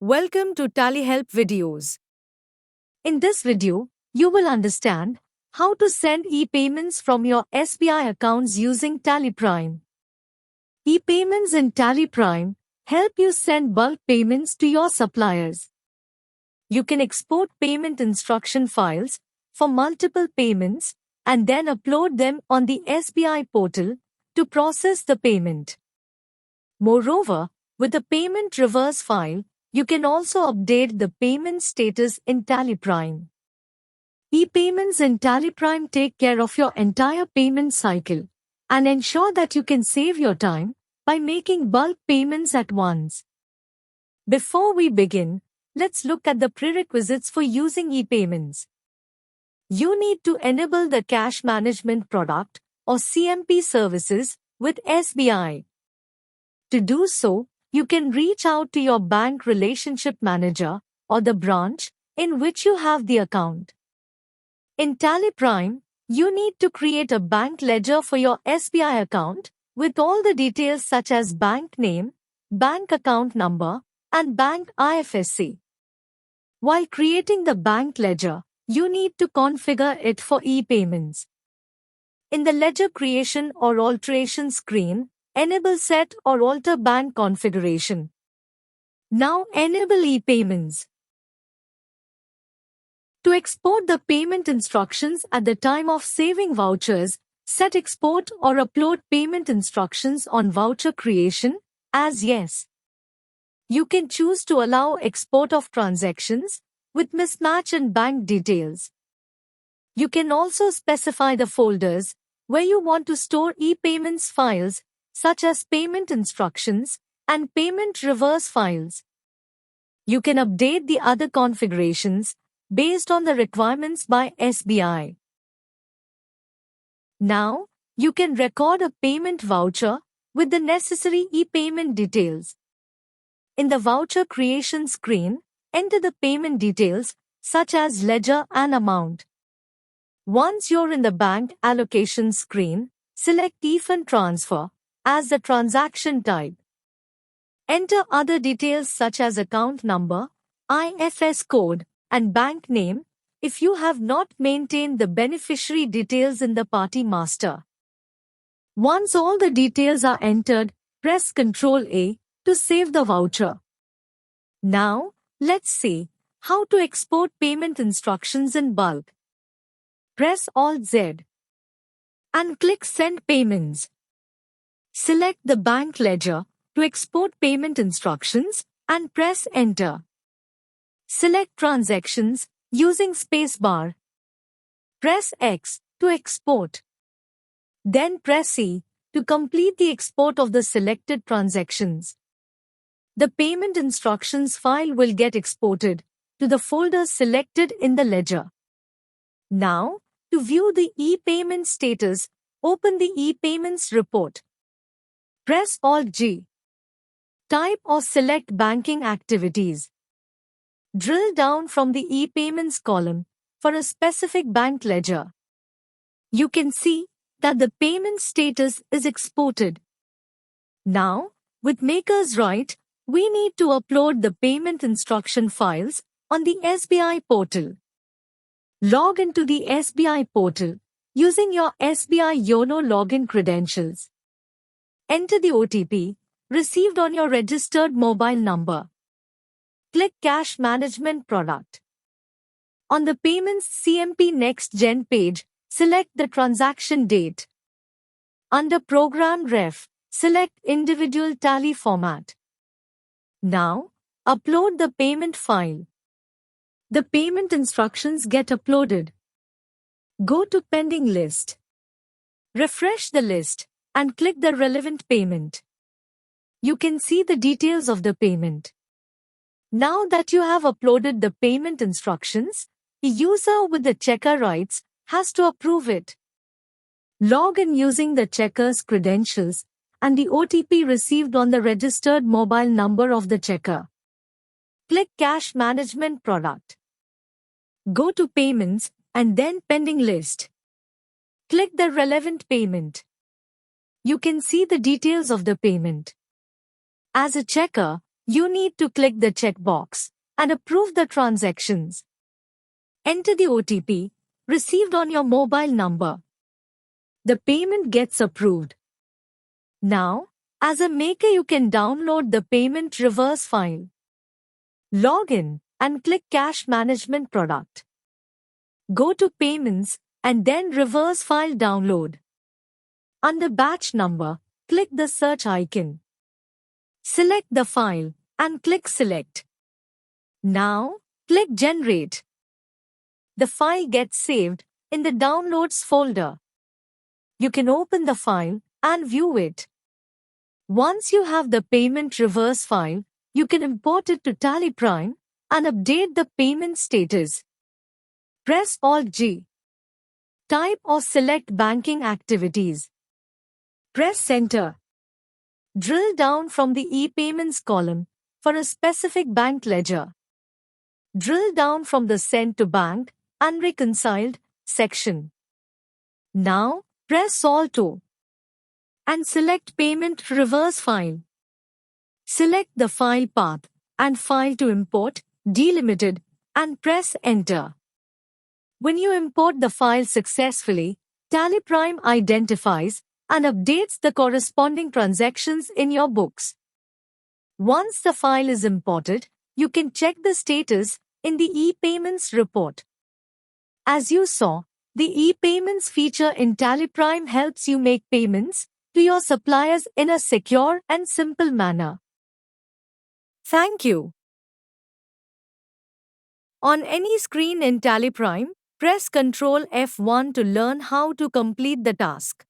Welcome to TallyHelp videos. In this video, you will understand how to send e-payments from your SBI accounts using TallyPrime. E-payments in TallyPrime help you send bulk payments to your suppliers. You can export payment instruction files for multiple payments and then upload them on the SBI portal to process the payment. Moreover, with a payment reverse file, you can also update the payment status in TallyPrime. E-payments in TallyPrime take care of your entire payment cycle and ensure that you can save your time by making bulk payments at once. Before we begin, let's look at the prerequisites for using e-payments. You need to enable the Cash Management Product or CMP services with SBI. To do so, you can reach out to your bank relationship manager or the branch in which you have the account. In TallyPrime, you need to create a bank ledger for your SBI account with all the details such as bank name, bank account number, and bank IFSC. While creating the bank ledger, you need to configure it for e-payments. In the ledger creation or alteration screen, enable Set or Alter Bank Configuration. Now enable e-payments. To export the payment instructions at the time of saving vouchers, set Export or Upload Payment Instructions on Voucher Creation as Yes. You can choose to allow export of transactions with mismatch in bank details. You can also specify the folders where you want to store e-payments files such as payment instructions and payment reverse files. You can update the other configurations based on the requirements by SBI. Now, you can record a payment voucher with the necessary e-payment details. In the voucher creation screen, enter the payment details such as ledger and amount. Once you're in the bank allocation screen, select e-fund transfer as the transaction type. Enter other details such as account number, IFS code, and bank name if you have not maintained the beneficiary details in the party master. Once all the details are entered, press Ctrl A to save the voucher. Now, let's see how to export payment instructions in bulk. Press Alt Z and click Send Payments. Select the bank ledger to export payment instructions and press Enter. Select Transactions using spacebar. Press X to export. Then press E to complete the export of the selected transactions. The payment instructions file will get exported to the folder selected in the ledger. Now, to view the e-payment status, open the e-payments report. Press Alt G. Type or select banking activities. Drill down from the e-payments column for a specific bank ledger. You can see that the payment status is exported. Now, with Maker's Right, we need to upload the payment instruction files on the SBI portal. Log into the SBI portal using your SBI YONO login credentials. Enter the OTP received on your registered mobile number. Click Cash Management Product. On the Payments CMP Next Gen page, select the transaction date. Under Program Ref, select Individual Tally Format. Now, upload the payment file. The payment instructions get uploaded. Go to Pending List. Refresh the list and click the relevant payment. You can see the details of the payment. Now that you have uploaded the payment instructions, the user with the checker rights has to approve it. Log in using the checker's credentials and the OTP received on the registered mobile number of the checker. Click Cash Management Product. Go to Payments and then Pending List. Click the relevant payment. You can see the details of the payment. As a checker, You need to click the checkbox and approve the transactions. Enter the OTP received on your mobile number. The payment gets approved. Now, as a maker, you can download the payment reverse file. Log in and click Cash Management Product. Go to Payments and then Reverse File Download. Under Batch Number, click the search icon. Select the file and click Select. Now, click Generate. The file gets saved in the Downloads folder. You can open the file and view it. Once you have the payment reverse file, you can import it to TallyPrime and update the payment status. Press Alt-G. Type or select banking activities. Press Enter. Drill down from the e-payments column for a specific bank ledger. Drill down from the Sent to Bank Unreconciled section. Now, press Alt-O and select Payment Reverse File. Select the file path and File to Import, Delimited, and press Enter. When you import the file successfully, TallyPrime identifies and updates the corresponding transactions in your books. Once the file is imported, you can check the status in the e-payments report. As you saw, the e-payments feature in TallyPrime helps you make payments to your suppliers in a secure and simple manner. Thank you. On any screen in TallyPrime, press Ctrl F1 to learn how to complete the task.